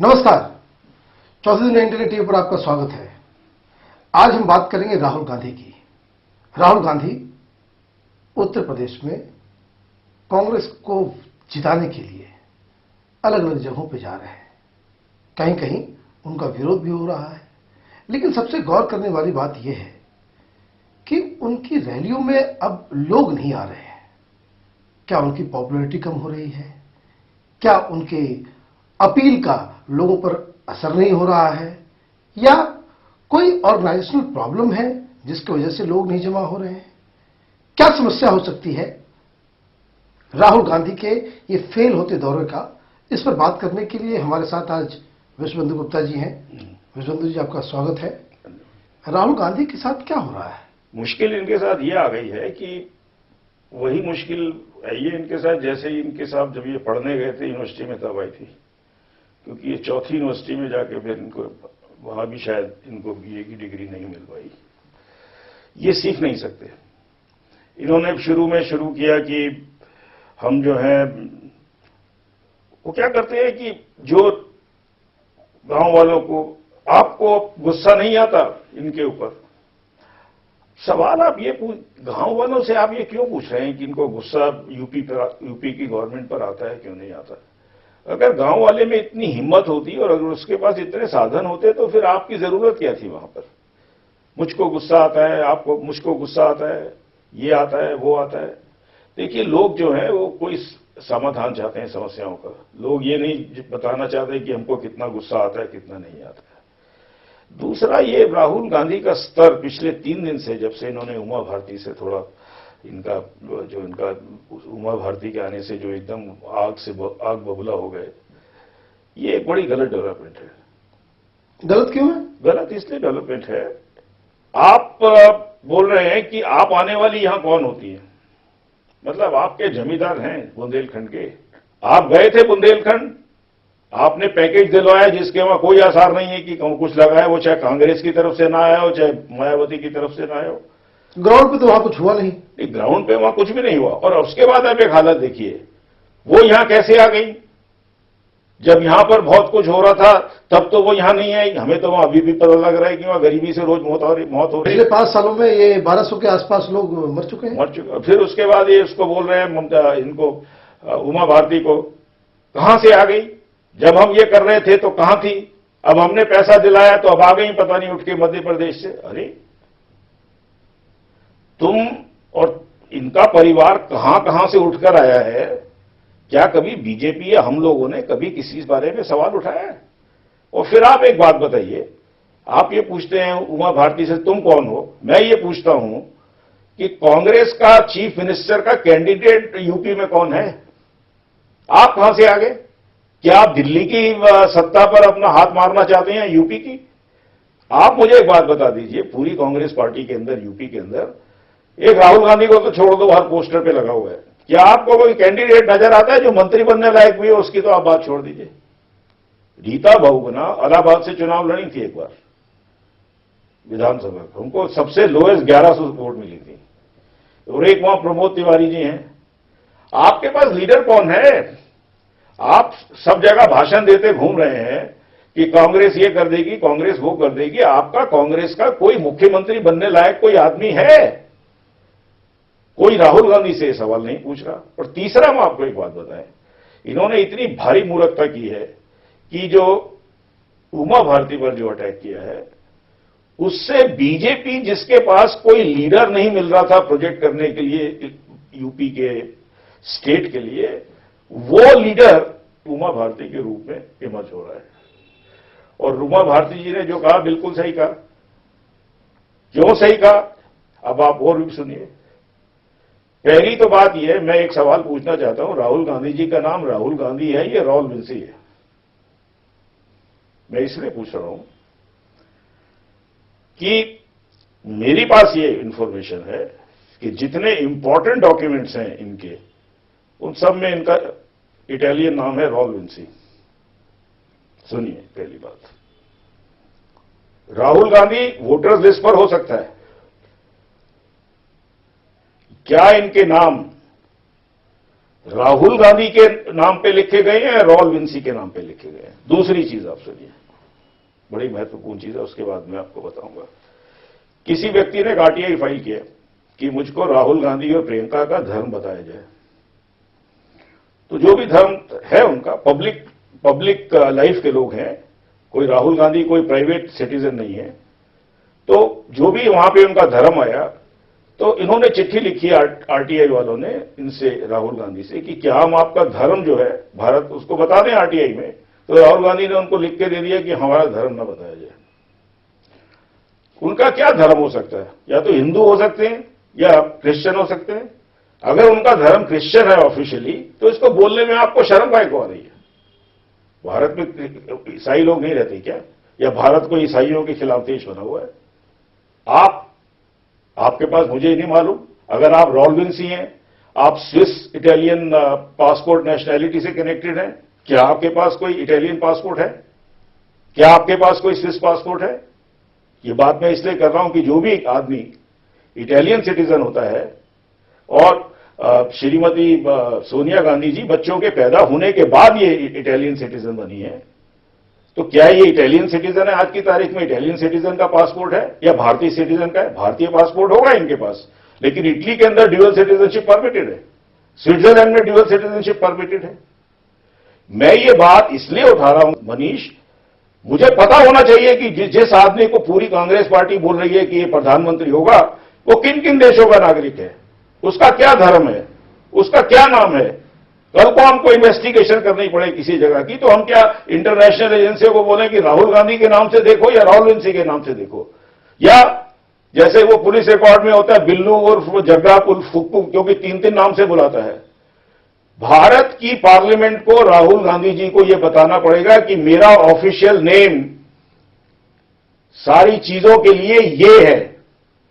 नमस्कार, चौथे दिन इंटरनेट टीवी पर आपका स्वागत है। आज हम बात करेंगे राहुल गांधी की। राहुल गांधी उत्तर प्रदेश में कांग्रेस को जिताने के लिए अलग अलग जगहों पर जा रहे हैं। कहीं कहीं उनका विरोध भी हो रहा है, लेकिन सबसे गौर करने वाली बात यह है कि उनकी रैलियों में अब लोग नहीं आ रहे हैं। क्या उनकी पॉपुलैरिटी कम हो रही है? क्या उनके अपील का लोगों पर असर नहीं हो रहा है, या कोई ऑर्गेनाइजेशनल प्रॉब्लम है जिसकी वजह से लोग नहीं जमा हो रहे हैं? क्या समस्या हो सकती है राहुल गांधी के ये फेल होते दौरे का? इस पर बात करने के लिए हमारे साथ आज विश्वबंधु गुप्ता जी हैं। विश्वबंधु जी, आपका स्वागत है। राहुल गांधी के साथ क्या हो रहा है? मुश्किल इनके साथ ये आ गई है कि वही मुश्किल ये इनके साथ जैसे ही इनके साथ जब ये पढ़ने गए थे यूनिवर्सिटी में तब आई थी, क्योंकि ये चौथी यूनिवर्सिटी में जाके फिर इनको वहां भी शायद इनको बीए की डिग्री नहीं मिल पाई। ये सीख नहीं सकते। इन्होंने शुरू में शुरू किया कि हम जो है वो क्या करते हैं कि जो गांव वालों को, आपको गुस्सा नहीं आता इनके ऊपर, सवाल आप ये गांव वालों से आप ये क्यों पूछ रहे हैं कि इनको गुस्सा यूपी की गवर्नमेंट पर आता है, क्यों नहीं आता? अगर गांव वाले में इतनी हिम्मत होती और अगर उसके पास इतने साधन होते तो फिर आपकी जरूरत क्या थी वहां पर? मुझको गुस्सा आता है, आपको, मुझको गुस्सा आता है, ये आता है, वो आता है। देखिए, लोग जो है वो कोई समाधान चाहते हैं समस्याओं का। लोग ये नहीं बताना चाहते कि हमको कितना गुस्सा आता है, कितना नहीं आता है। दूसरा, ये राहुल गांधी का स्तर पिछले 3 दिन से, जब से इन्होंने उमा भारती से थोड़ा इनका उमा भारती के आने से जो एकदम आग बबूला हो गए, ये एक बड़ी गलत डेवलपमेंट है। गलत क्यों है? गलत इसलिए डेवलपमेंट है, आप बोल रहे हैं कि आप आने वाली यहां कौन होती है? मतलब आपके जमींदार हैं बुंदेलखंड के, आप गए थे बुंदेलखंड, आपने पैकेज दिलवाया जिसके वहां कोई आसार नहीं है कि कुछ लगा है, वो चाहे कांग्रेस की तरफ से ना आया हो, चाहे मायावती की तरफ से ना आया हो। ग्राउंड पे तो वहां कुछ हुआ नहीं। ग्राउंड पे वहां कुछ भी नहीं हुआ। और उसके बाद आप एक हालत देखिए, वो यहां कैसे आ गई? जब यहां पर बहुत कुछ हो रहा था तब तो वो यहां नहीं आई। हमें तो वहां अभी भी पता लग रहा है कि वहां गरीबी से रोज मौत हो रही है। पिछले 5 सालों में ये 1200 के आसपास लोग मर चुके हैं। फिर उसके बाद ये उसको बोल रहे हैं ममता, इनको उमा भारती को, कहां से आ गई? जब हम ये कर रहे थे तो कहां थी? अब हमने पैसा दिलाया तो अब आ गई पता नहीं उठ के मध्य प्रदेश से। अरे तुम और इनका परिवार कहां कहां से उठकर आया है? क्या कभी बीजेपी या हम लोगों ने कभी किसी बारे में सवाल उठाया है? और फिर आप एक बात बताइए, आप ये पूछते हैं उमा भारती से तुम कौन हो? मैं ये पूछता हूं कि कांग्रेस का चीफ मिनिस्टर का कैंडिडेट यूपी में कौन है? आप कहां से आ गए? क्या आप दिल्ली की सत्ता पर अपना हाथ मारना चाहते हैं यूपी की? आप मुझे एक बात बता दीजिए, पूरी कांग्रेस पार्टी के अंदर, यूपी के अंदर, एक राहुल गांधी को तो छोड़ दो, हर पोस्टर पे लगा हुआ है। क्या आपको कोई कैंडिडेट नजर आता है जो मंत्री बनने लायक भी है? उसकी तो आप बात छोड़ दीजिए। रीता बहुगुणा इलाहाबाद से चुनाव लड़ी थी एक बार विधानसभा, उनको सबसे लोएस्ट 1100 वोट मिली थी। और एक वहां प्रमोद तिवारी जी हैं। आपके पास लीडर कौन है? आप सब जगह भाषण देते घूम रहे हैं कि कांग्रेस ये कर देगी, कांग्रेस वो कर देगी। आपका कांग्रेस का कोई मुख्यमंत्री बनने लायक कोई आदमी है? कोई राहुल गांधी से सवाल नहीं पूछ रहा। और तीसरा, मैं आपको एक बात बताएं, इन्होंने इतनी भारी मूर्खता की है कि जो उमा भारती पर जो अटैक किया है, उससे बीजेपी, जिसके पास कोई लीडर नहीं मिल रहा था प्रोजेक्ट करने के लिए यूपी के स्टेट के लिए, वो लीडर उमा भारती के रूप में इमर्ज हो रहा है। और उमा भारती जी ने जो कहा बिल्कुल सही कहा। क्यों सही कहा, अब आप और भी सुनिए। पहली तो बात यह है, मैं एक सवाल पूछना चाहता हूं, राहुल गांधी जी का नाम राहुल गांधी है, ये राहुल विंसी है? मैं इसलिए पूछ रहा हूं कि मेरे पास ये इंफॉर्मेशन है कि जितने इंपॉर्टेंट डॉक्यूमेंट्स हैं इनके, उन सब में इनका इटालियन नाम है राहुल विंसी। सुनिए, पहली बात, राहुल गांधी वोटर्स लिस्ट पर हो सकता है, क्या इनके नाम राहुल गांधी के नाम पे लिखे गए हैं या रॉल विंसी के नाम पे लिखे गए हैं। दूसरी चीज आप सुनिए, बड़ी महत्वपूर्ण चीज है, उसके बाद मैं आपको बताऊंगा। किसी व्यक्ति ने एक आरटीआई फाइल किया कि मुझको राहुल गांधी और प्रियंका का धर्म बताया जाए। तो जो भी धर्म है उनका, पब्लिक लाइफ के लोग हैं, कोई राहुल गांधी कोई प्राइवेट सिटीजन नहीं है, तो जो भी वहां पे उनका धर्म आया, तो इन्होंने चिट्ठी लिखी आरटीआई वालों ने इनसे, राहुल गांधी से, कि क्या हम आपका धर्म जो है भारत उसको बता दें आरटीआई में। तो राहुल गांधी ने उनको लिख के दे दिया कि हमारा धर्म न बताया जाए। उनका क्या धर्म हो सकता है? या तो हिंदू हो सकते हैं या क्रिश्चियन हो सकते हैं। अगर उनका धर्म क्रिश्चियन है ऑफिशियली, तो इसको बोलने में आपको शर्म काहे को आ रही है? भारत में ईसाई लोग नहीं रहते क्या? या भारत को ईसाइयों के खिलाफ देश बना हुआ है? आपके पास, मुझे नहीं मालूम, अगर आप रॉल विंसी हैं, आप स्विस इटालियन पासपोर्ट नेशनैलिटी से कनेक्टेड हैं, क्या आपके पास कोई इटालियन पासपोर्ट है? क्या आपके पास कोई स्विस पासपोर्ट है? ये बात मैं इसलिए कर रहा हूं कि जो भी आदमी इटालियन सिटीजन होता है, और श्रीमती सोनिया गांधी जी बच्चों के पैदा होने के बाद ये इटालियन सिटीजन बनी है, तो क्या ये इटालियन सिटीजन है? आज की तारीख में इटालियन सिटीजन का पासपोर्ट है या भारतीय सिटीजन का है? भारतीय पासपोर्ट होगा इनके पास, लेकिन इटली के अंदर ड्यूअल सिटीजनशिप परमिटेड है, स्विट्जरलैंड में ड्यूअल सिटीजनशिप परमिटेड है। मैं ये बात इसलिए उठा रहा हूं मनीष, मुझे पता होना चाहिए कि जिस आदमी को पूरी कांग्रेस पार्टी बोल रही है कि ये प्रधानमंत्री होगा, वो किन किन देशों का नागरिक है, उसका क्या धर्म है, उसका क्या नाम है। कल को हमको इन्वेस्टिगेशन करनी पड़े किसी जगह की, तो हम क्या इंटरनेशनल एजेंसियों को बोलें कि राहुल गांधी के नाम से देखो या राहुल विंसी के नाम से देखो, या जैसे वो पुलिस रिकॉर्ड में होता है बिल्लू उर्फ जग्गा उर्फ फुक्कू, क्योंकि 3-3 नाम से बुलाता है। भारत की पार्लियामेंट को राहुल गांधी जी को यह बताना पड़ेगा कि मेरा ऑफिशियल नेम सारी चीजों के लिए ये है,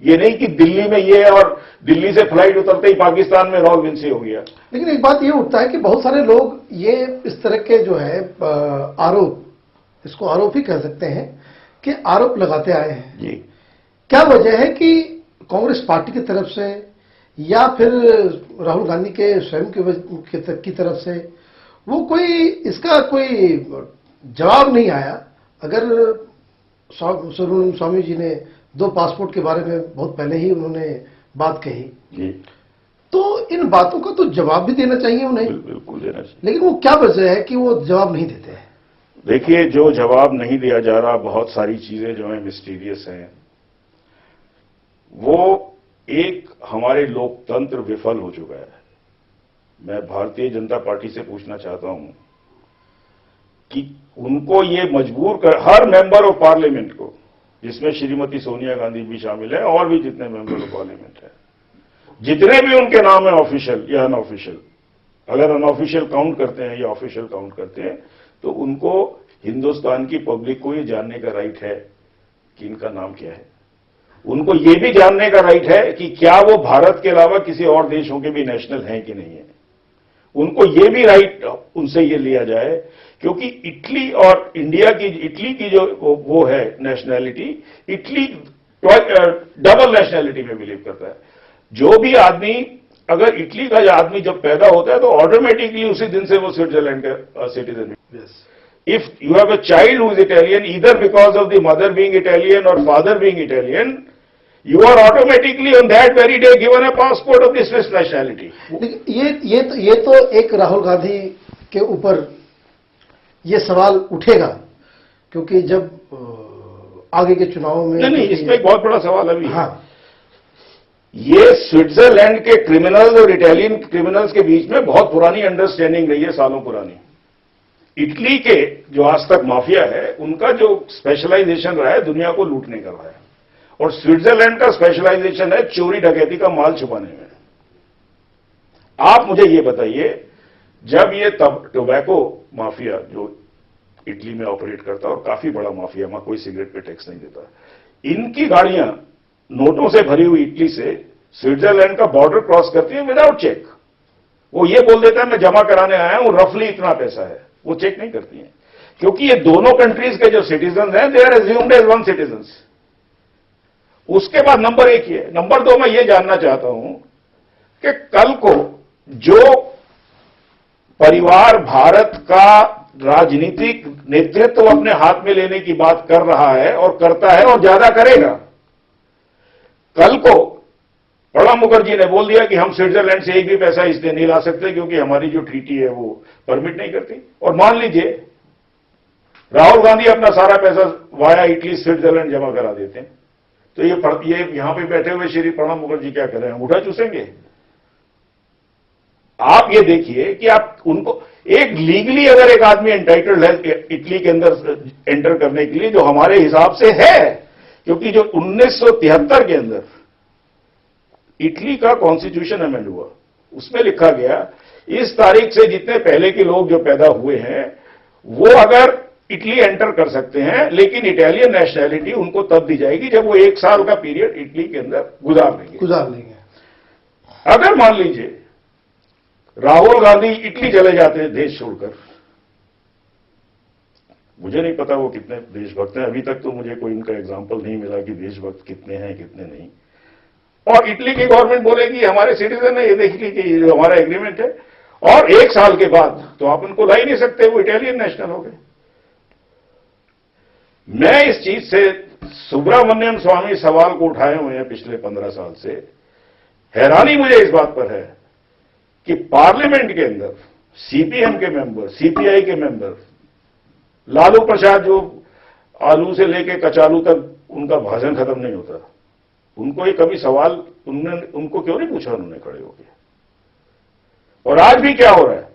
ये नहीं कि दिल्ली में ये है और दिल्ली से फ्लाइट उतरते ही पाकिस्तान में राहुल विंसी हो गया। लेकिन एक बात ये उठता है कि बहुत सारे लोग ये इस तरह के जो है आरोप, इसको आरोप ही कह सकते हैं, कि आरोप लगाते आए हैं जी। क्या वजह है कि कांग्रेस पार्टी की तरफ से या फिर राहुल गांधी के स्वयं की तरफ से वो कोई इसका कोई जवाब नहीं आया? अगर स्वामी जी ने 2 पासपोर्ट के बारे में बहुत पहले ही उन्होंने बात कही जी, तो इन बातों का तो जवाब भी देना चाहिए उन्हें। बिल्कुल देना चाहिए। लेकिन वो क्या वजह है कि वो जवाब नहीं देते हैं? देखिए, जो जवाब नहीं दिया जा रहा, बहुत सारी चीजें जो है मिस्टीरियस हैं। वो एक, हमारे लोकतंत्र विफल हो चुका है। मैं भारतीय जनता पार्टी से पूछना चाहता हूं कि उनको ये मजबूर कर, हर मेंबर ऑफ पार्लियामेंट को, जिसमें श्रीमती सोनिया गांधी भी शामिल है और भी जितने मेंबर ऑफ पार्लियामेंट हैं, जितने भी उनके नाम है ऑफिशियल या अनऑफिशियल, अगर अनऑफिशियल काउंट करते हैं या ऑफिशियल काउंट करते हैं, तो उनको, हिंदुस्तान की पब्लिक को ये जानने का राइट है कि इनका नाम क्या है। उनको ये भी जानने का राइट है कि क्या वो भारत के अलावा किसी और देशों के भी नेशनल हैं कि नहीं है। उनको ये भी राइट उनसे ये लिया जाए, क्योंकि इटली और इंडिया की, इटली की जो वो है नेशनैलिटी, इटली डबल नेशनैलिटी में बिलीव करता है। जो भी आदमी, अगर इटली का आदमी जब पैदा होता है तो ऑटोमेटिकली उसी दिन से वो स्विट्जरलैंड का सिटीजन है। If you have a child who is Italian, either because of the mother being Italian or father being Italian, you are automatically on that very day given a passport of the Swiss nationality. ये तो एक राहुल गांधी के ऊपर ये सवाल उठेगा, क्योंकि जब आगे के चुनावों में, नहीं, इसमें एक बहुत बड़ा सवाल अभी। हाँ, ये स्विट्जरलैंड के क्रिमिनल्स और इटालियन क्रिमिनल्स के बीच में बहुत पुरानी अंडरस्टैंडिंग रही है, सालों पुरानी। इटली के जो आज तक माफिया है, उनका जो स्पेशलाइजेशन रहा है दुनिया को लूटने का रहा है, और स्विट्जरलैंड का स्पेशलाइजेशन है चोरी डकैती का माल छुपाने में। आप मुझे ये बताइए, जब ये टोबैको माफिया जो इटली में ऑपरेट करता है, और काफी बड़ा माफिया, वहां कोई सिगरेट पे टैक्स नहीं देता, इनकी गाड़ियां नोटों से भरी हुई इटली से स्विट्जरलैंड का बॉर्डर क्रॉस करती है विदाउट चेक। वो ये बोल देता है मैं जमा कराने आया हूं, रफली इतना पैसा है, वो चेक नहीं करती हैं, क्योंकि ये दोनों कंट्रीज के जो सिटीजन हैं, they are assumed as one citizen. उसके बाद नंबर 1 ये। नंबर 2, मैं ये जानना चाहता हूं कि कल को जो परिवार भारत का राजनीतिक नेतृत्व अपने हाथ में लेने की बात कर रहा है और करता है और ज्यादा करेगा। कल को प्रणब मुखर्जी ने बोल दिया कि हम स्विट्जरलैंड से एक भी पैसा इसलिए नहीं ला सकते क्योंकि हमारी जो ट्रीटी है वो परमिट नहीं करती। और मान लीजिए राहुल गांधी अपना सारा पैसा वाया इटली स्विट्जरलैंड जमा करा देते हैं, तो ये यहां पे बैठे हुए श्री प्रणब मुखर्जी क्या कर रहे हैं, उठा चूसेंगे। आप ये देखिए कि आप उनको एक लीगली अगर एक आदमी एंटाइटल्ड है इटली के अंदर एंटर करने के लिए, जो हमारे हिसाब से है, क्योंकि जो 1973 के अंदर इटली का कॉन्स्टिट्यूशन अमेंड हुआ उसमें लिखा गया इस तारीख से जितने पहले के लोग जो पैदा हुए हैं वो अगर इटली एंटर कर सकते हैं, लेकिन इटालियन नेशनैलिटी उनको तब दी जाएगी जब वो 1 साल का पीरियड इटली के अंदर गुजार लेंगे। अगर मान लीजिए राहुल गांधी इटली चले जाते हैं देश छोड़कर, मुझे नहीं पता वो कितने देशभक्त हैं, अभी तक तो मुझे कोई इनका एग्जाम्पल नहीं मिला कि देशभक्त कितने हैं कितने नहीं, और इटली की गवर्नमेंट बोलेगी हमारे सिटीजन है, ये देख लीजिए ये हमारा एग्रीमेंट है, और 1 साल के बाद तो आप उनको ला ही नहीं सकते, वो इटालियन नेशनल हो गए। मैं इस चीज से सुब्रमण्यम स्वामी सवाल को उठाए हुए हैं पिछले 15 साल से। हैरानी मुझे इस बात पर है कि पार्लियामेंट के अंदर सीपीएम के मेंबर, सीपीआई के मेंबर, लालू प्रसाद जो आलू से लेके कचालू तक उनका भाषण खत्म नहीं होता, उनको ये कभी सवाल उनको क्यों नहीं पूछा उन्होंने खड़े होकर। और आज भी क्या हो रहा है,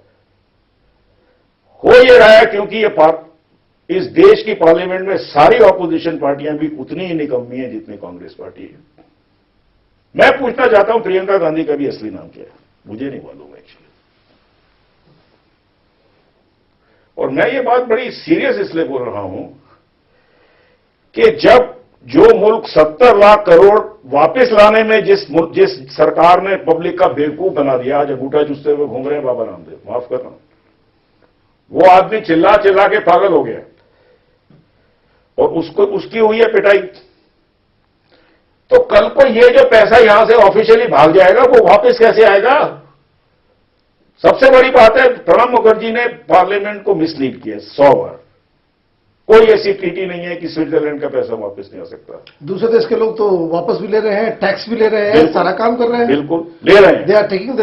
हो ये रहा है क्योंकि इस देश की पार्लियामेंट में सारी ऑपोजिशन पार्टियां भी उतनी ही निकम्मी है जितनी कांग्रेस पार्टी है। मैं पूछना चाहता हूं प्रियंका गांधी का भी असली नाम क्या है, मुझे नहीं मालूम एक्चुअली। और मैं ये बात बड़ी सीरियस इसलिए बोल रहा हूं कि जब जो मुल्क 70 लाख करोड़ वापस लाने में जिस सरकार ने पब्लिक का बेवकूफ बना दिया, आज अंगूठा चूसते हुए घूम रहे हैं बाबा रामदेव, माफ करना, वो आदमी चिल्ला चिल्ला के पागल हो गया और उसकी हुई है पिटाई। तो कल को ये जो पैसा यहां से ऑफिशियली भाग जाएगा वो वापस कैसे आएगा? सबसे बड़ी बात है प्रणब मुखर्जी ने पार्लियामेंट को मिसलीड किया 100 बार। कोई ऐसी ट्रीटी नहीं है कि स्विट्जरलैंड का पैसा वापस नहीं आ सकता। दूसरे देश के लोग तो वापस भी ले रहे हैं, टैक्स भी ले रहे हैं, सारा काम कर रहे हैं, बिल्कुल ले रहे हैं, they are taking the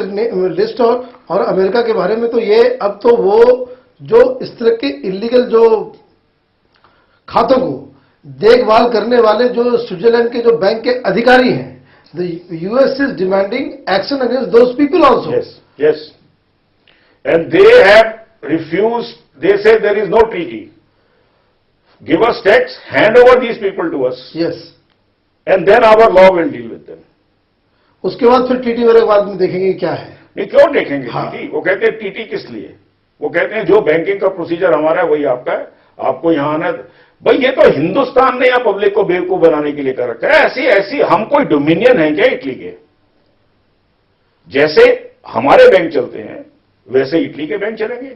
list. और अमेरिका के बारे में तो ये अब तो वो जो इस तरह के इलीगल जो खातों को देखभाल करने वाले जो स्विट्जरलैंड के जो बैंक के अधिकारी हैं, the US is demanding action against those people also. Yes, and they have refused, they say there is no treaty, give us tax, hand over these people to us, yes, and then our law will deal with them. उसके बाद फिर TT वाले बाद में देखेंगे क्या है। नहीं, क्यों देखेंगे हाँ। टीटी? वो कहते हैं टीटी किस लिए? वो कहते हैं जो बैंकिंग का प्रोसीजर हमारा है वही आपका है, आपको यहां आना। भाई ये तो हिंदुस्तान ने या पब्लिक को बेवकूफ बनाने के लिए कर रखा है। ऐसी हम कोई डोमिनियन है क्या इटली के? जैसे हमारे बैंक चलते हैं वैसे इटली के बैंक चलेंगे।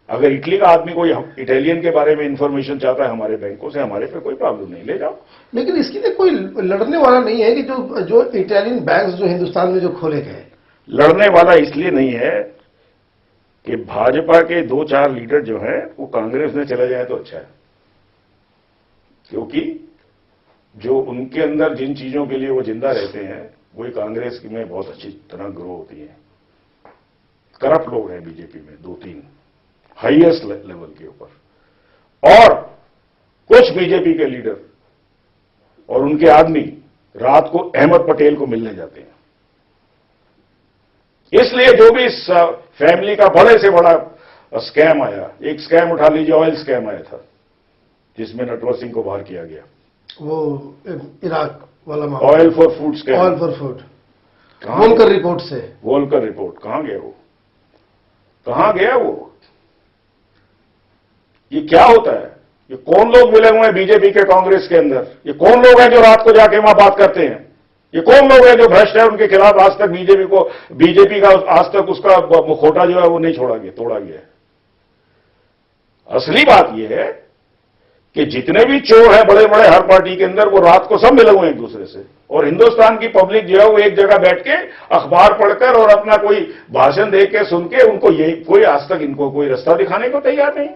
अगर इटली का आदमी कोई इटालियन के बारे में इंफॉर्मेशन चाहता है हमारे बैंकों से, हमारे पे कोई प्रॉब्लम नहीं, ले जाओ। लेकिन इसके लिए कोई लड़ने वाला नहीं है कि जो इटालियन बैंक्स जो हिंदुस्तान में जो खोले गए, लड़ने वाला इसलिए नहीं है कि भाजपा के 2-4 लीडर जो हैं वो कांग्रेस में चले जाए तो अच्छा है, क्योंकि जो उनके अंदर जिन चीजों के लिए वो जिंदा रहते हैं वही कांग्रेस में बहुत अच्छी तरह ग्रो होती है। करप्ट लोग हैं बीजेपी में 2-3 हाईएस्ट लेवल के ऊपर, और कुछ बीजेपी के लीडर और उनके आदमी रात को अहमद पटेल को मिलने जाते हैं। इसलिए जो भी इस फैमिली का बड़े से बड़ा स्कैम आया, एक स्कैम उठा लीजिए, ऑयल स्कैम आया था जिसमें नटवर सिंह को बाहर किया गया, वो इराक वाला मामला, oil for food scam, oil for food, Volker report से, वोल्कर रिपोर्ट कहां गया वो? कहां गया वो? ये क्या होता है? ये कौन लोग मिले हुए हैं बीजेपी के कांग्रेस के अंदर? ये कौन लोग हैं जो रात को जाके वहां बात करते हैं? ये कौन लोग हैं जो भ्रष्ट है, उनके खिलाफ आज तक बीजेपी का आज तक उसका मुखौटा जो है वो नहीं तोड़ा गया है। असली बात यह है कि जितने भी चोर हैं बड़े बड़े हर पार्टी के अंदर, वो रात को सब मिले हुए हैं एक दूसरे से, और हिंदुस्तान की पब्लिक जो है वो एक जगह बैठ के अखबार पढ़कर और अपना कोई भाषण दे के सुन के, उनको यही कोई आज तक इनको कोई रास्ता दिखाने को तैयार नहीं।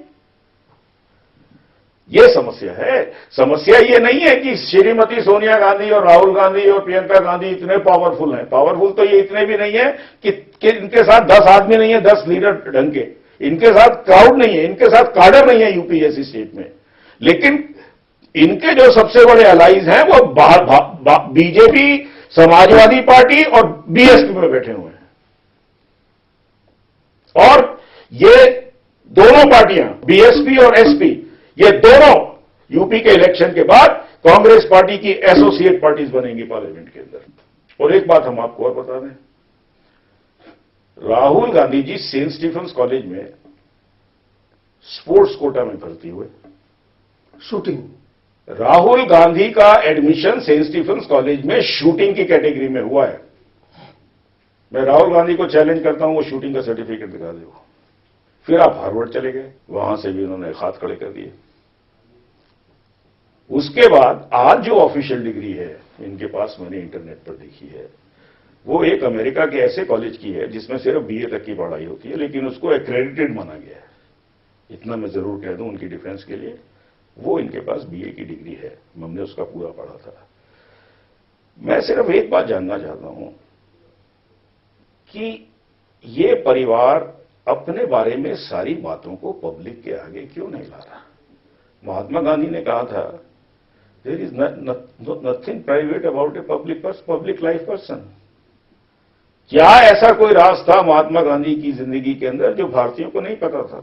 ये समस्या है। समस्या ये नहीं है कि श्रीमती सोनिया गांधी और राहुल गांधी और प्रियंका गांधी इतने पावरफुल हैं। पावरफुल तो ये इतने भी नहीं है कि इनके साथ 10 आदमी नहीं है, 10 लीडर ढंग के, इनके साथ क्राउड नहीं है, इनके साथ काडर नहीं है यूपी जैसी स्टेट में। लेकिन इनके जो सबसे बड़े अलाइज हैं वो बीजेपी, समाजवादी पार्टी और बीएसपी में बैठे हुए हैं। और ये दोनों पार्टियां, बीएसपी और एसपी, ये दोनों यूपी के इलेक्शन के बाद कांग्रेस पार्टी की एसोसिएट पार्टीज बनेंगी पार्लियामेंट के अंदर। और एक बात हम आपको और बता दें, Rahul Gandhi ji Saint Stephen's college में स्पोर्ट्स कोटा में भर्ती हुए। शूटिंग, राहुल गांधी का एडमिशन सेंट स्टीफेंस कॉलेज में शूटिंग की कैटेगरी में हुआ है। मैं राहुल गांधी को चैलेंज करता हूं वो शूटिंग का सर्टिफिकेट दिखा दे। फिर आप हार्वर्ड चले गए, वहां से भी उन्होंने हाथ खड़े कर दिए। उसके बाद आज जो ऑफिशियल डिग्री है इनके पास, मैंने इंटरनेट पर देखी है, वो एक अमेरिका के ऐसे कॉलेज की है जिसमें सिर्फ बीए तक की पढ़ाई होती है, लेकिन उसको एक्रेडिटेड माना गया है। इतना मैं जरूर कह दूं उनकी डिफेंस के लिए, वो इनके पास बीए की डिग्री है, हमने उसका पूरा पढ़ा था। मैं सिर्फ एक बात जानना चाहता हूं कि ये परिवार अपने बारे में सारी बातों को पब्लिक के आगे क्यों नहीं ला रहा। महात्मा गांधी ने कहा था, there is nothing private about a public life person. क्या ऐसा कोई राज था महात्मा गांधी की जिंदगी के अंदर जो भारतीयों को नहीं पता था?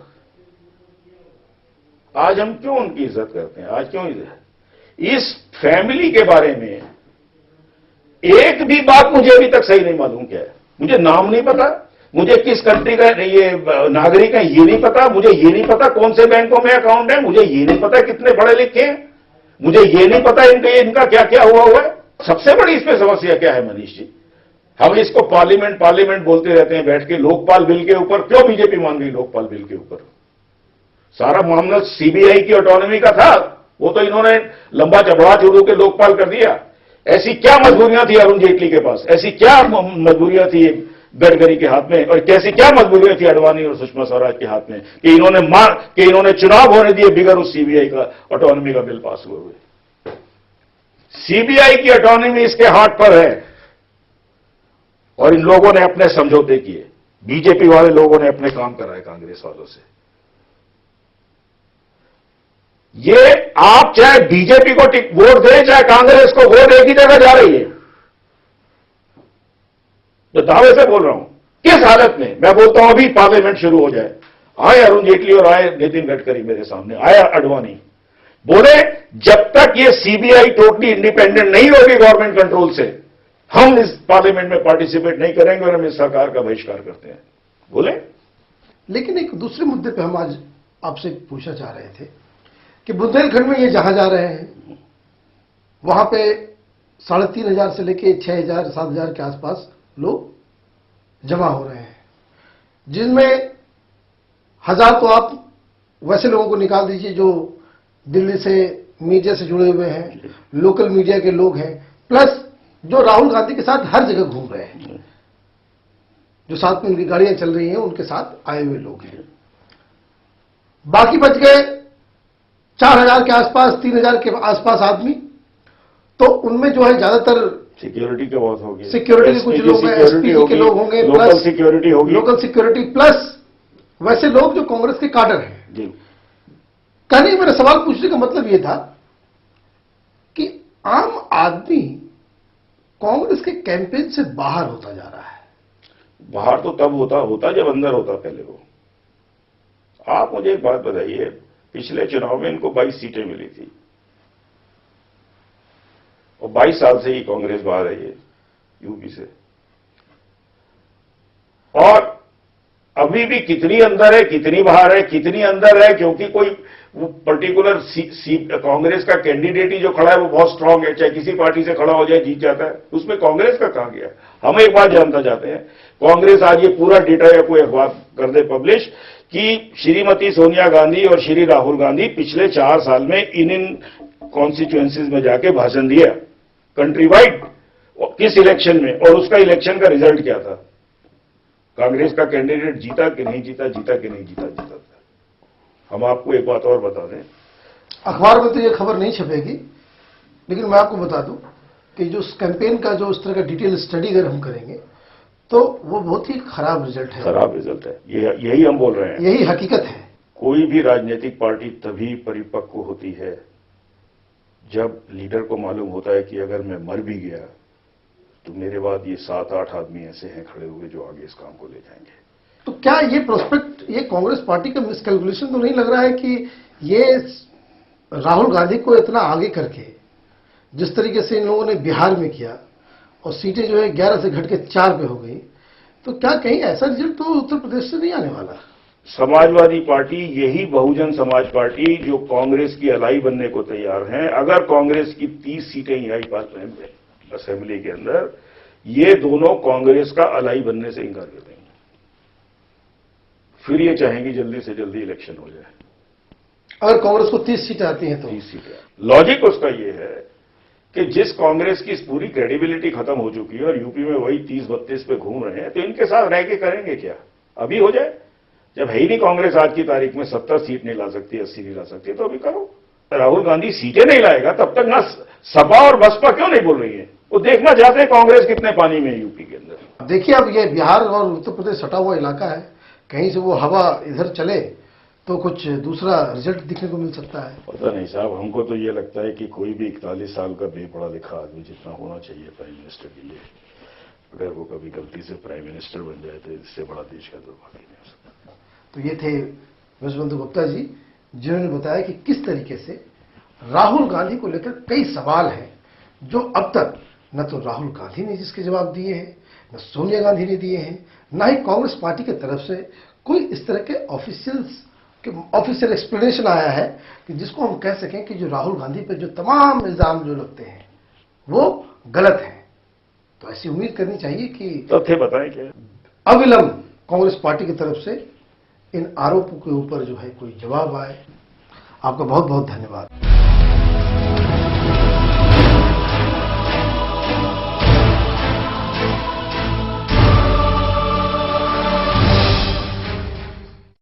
आज हम क्यों उनकी इज्जत करते हैं? आज क्यों इस फैमिली के बारे में एक भी बात मुझे अभी तक सही नहीं मालूम क्या है। मुझे नाम नहीं पता, मुझे किस कंट्री का ये नागरिक है ये नहीं पता, मुझे ये नहीं पता कौन से बैंकों में अकाउंट है, मुझे ये नहीं पता कितने पढ़े लिखे हैं, मुझे ये नहीं पता इनका क्या क्या हुआ है। सबसे बड़ी इसमें समस्या क्या है मनीष जी, हम इसको पार्लियामेंट बोलते रहते हैं बैठ के। लोकपाल बिल के ऊपर क्यों बीजेपी मान गई? लोकपाल बिल के ऊपर सारा मामला सीबीआई की ऑटोनॉमी का था, वो तो इन्होंने लंबा चबड़ा छोड़ू के लोकपाल कर दिया। ऐसी क्या मजबूरियां थी अरुण जेटली के पास? ऐसी क्या मजबूरियां थी गडकरी के हाथ में? और कैसी क्या मजबूरियां थी अडवाणी और सुषमा स्वराज के हाथ में कि इन्होंने चुनाव होने दिए बिगर उस सीबीआई का ऑटोनॉमी का बिल पास हुए। सीबीआई की ऑटोनॉमी इसके हाथ पर है और इन लोगों ने अपने समझौते किए। बीजेपी वाले लोगों ने अपने काम कराए कांग्रेस वालों से। ये आप चाहे बीजेपी को वोट दें चाहे कांग्रेस को वोट, एक ही जगह जा रही है। तो दावे से बोल रहा हूं, किस हालत में मैं बोलता हूं अभी पार्लियामेंट शुरू हो जाए, आए अरुण जेटली और आए नितिन गडकरी मेरे सामने, आया अडवाणी, बोले जब तक ये सीबीआई टोटली इंडिपेंडेंट नहीं होगी गवर्नमेंट कंट्रोल से, हम इस पार्लियामेंट में पार्टिसिपेट नहीं करेंगे और हम इस सरकार का बहिष्कार करते हैं, बोले। लेकिन एक दूसरे मुद्दे पे हम आज आपसे पूछना चाह रहे थे कि बुंदेलखंड में ये जहां जा रहे हैं वहां पे 3,500 से लेके 6,000 7,000 के आसपास लोग जमा हो रहे हैं, जिनमें 1,000 तो आप वैसे लोगों को निकाल दीजिए जो दिल्ली से मीडिया से जुड़े हुए हैं, लोकल मीडिया के लोग हैं, प्लस जो राहुल गांधी के साथ हर जगह घूम रहे हैं, जो साथ में उनकी गाड़ियां चल रही हैं उनके साथ आए हुए लोग हैं। बाकी बच गए 4,000 के आसपास, 3,000 के आसपास आदमी। तो उनमें जो है ज्यादातर सिक्योरिटी के बहुत होगी, सिक्योरिटी के कुछ लोग हैं, एसपीजी के लोग होंगे, लोकल सिक्योरिटी होगी, लोकल सिक्योरिटी प्लस वैसे लोग जो कांग्रेस के काडर हैं जी। कहने मेरा सवाल पूछने का मतलब यह था कि आम आदमी कांग्रेस के कैंपेन से बाहर होता जा रहा है। बाहर तो तब होता जब अंदर होता पहले वो। आप मुझे एक बात बताइए, पिछले चुनाव में इनको 22 सीटें मिली थी और 22 साल से ही कांग्रेस बाहर है ये यूपी से, और अभी भी कितनी अंदर है कितनी बाहर है, कितनी अंदर है क्योंकि कोई वो पर्टिकुलर कांग्रेस का कैंडिडेट ही जो खड़ा है वो बहुत स्ट्रांग है, चाहे किसी पार्टी से खड़ा हो जाए जीत जाता है, उसमें कांग्रेस का कहां गया। हम एक बात जानना चाहते हैं, कांग्रेस आज ये पूरा डेटा या कोई अखबार कर दे पब्लिश कि श्रीमती सोनिया गांधी और श्री राहुल गांधी पिछले 4 साल में इन कॉन्स्टिट्यूएंसीज में जाके भाषण दिया कंट्री वाइड, किस इलेक्शन में, और उसका इलेक्शन का रिजल्ट क्या था, कांग्रेस का कैंडिडेट जीता कि नहीं जीता, जीता कि नहीं जीता, जीता था। हम आपको एक बात और बता दें, अखबार में तो ये खबर नहीं छपेगी, लेकिन मैं आपको बता दूं कि जो कैंपेन का जो उस तरह का डिटेल स्टडी अगर हम करेंगे तो वो बहुत ही खराब रिजल्ट है। खराब रिजल्ट है, यही हम बोल रहे हैं, यही हकीकत है। कोई भी राजनीतिक पार्टी तभी परिपक्व होती है जब लीडर को मालूम होता है कि अगर मैं मर भी गया तो मेरे बाद ये 7-8 आदमी ऐसे हैं खड़े हुए जो आगे इस काम को ले जाएंगे। तो क्या ये प्रोस्पेक्ट, ये कांग्रेस पार्टी का मिसकैलकुलेशन तो नहीं लग रहा है कि ये राहुल गांधी को इतना आगे करके जिस तरीके से इन लोगों ने बिहार में किया और सीटें जो है 11 से घट के 4 पे हो गई, तो क्या कहीं ऐसा रिजल्ट तो उत्तर प्रदेश से नहीं आने वाला? समाजवादी पार्टी, यही बहुजन समाज पार्टी जो कांग्रेस की अलाई बनने को तैयार हैं, अगर कांग्रेस की 30 सीटें ही आई असेंबली के अंदर, ये दोनों कांग्रेस का अलाई बनने से इंकार कर देंगे, फिर ये चाहेंगी जल्दी से जल्दी इलेक्शन हो जाए। अगर कांग्रेस को 30 सीटें आती हैं तो 30 सीटें। लॉजिक उसका ये है कि जिस कांग्रेस की पूरी क्रेडिबिलिटी खत्म हो चुकी है और यूपी में वही 30-32 पे घूम रहे हैं, तो इनके साथ रह के करेंगे क्या? अभी हो जाए, जब है ही नहीं कांग्रेस आज की तारीख में 70 सीट नहीं ला सकती, 80 नहीं ला सकती, तो अभी करो। राहुल गांधी सीटें नहीं लाएगा तब तक ना सपा और बसपा क्यों नहीं बोल रही है? वो देखना चाहते हैं कांग्रेस कितने पानी में है यूपी के अंदर। देखिए, अब ये बिहार और उत्तर प्रदेश सटा हुआ इलाका है, कहीं से वो हवा इधर चले तो कुछ दूसरा रिजल्ट दिखने को मिल सकता है। पता नहीं साहब, हमको तो ये लगता है कि कोई भी 41 साल का बेपढ़ा लिखा आदमी जितना होना चाहिए प्राइम मिनिस्टर के लिए, अगर वो कभी गलती से प्राइम मिनिस्टर बन जाए तो इससे बड़ा देश का दुर्भाग्य नहीं हो सकता। तो ये थे विश्वबंधु गुप्ता जी, जिन्होंने बताया कि किस तरीके से राहुल गांधी को लेकर कई सवाल हैं जो अब तक न तो राहुल गांधी ने जिसके जवाब दिए हैं, न सोनिया गांधी ने दिए हैं, न ही कांग्रेस पार्टी की तरफ से कोई इस तरह के ऑफिशियल एक्सप्लेनेशन आया है कि जिसको हम कह सकें कि जो राहुल गांधी पर जो तमाम इल्जाम जो लगते हैं वो गलत है। तो ऐसी उम्मीद करनी चाहिए कि तथ्य बताएं क्या अविलंब कांग्रेस पार्टी की तरफ से इन आरोपों के ऊपर जो है कोई जवाब आए। आपका बहुत बहुत धन्यवाद।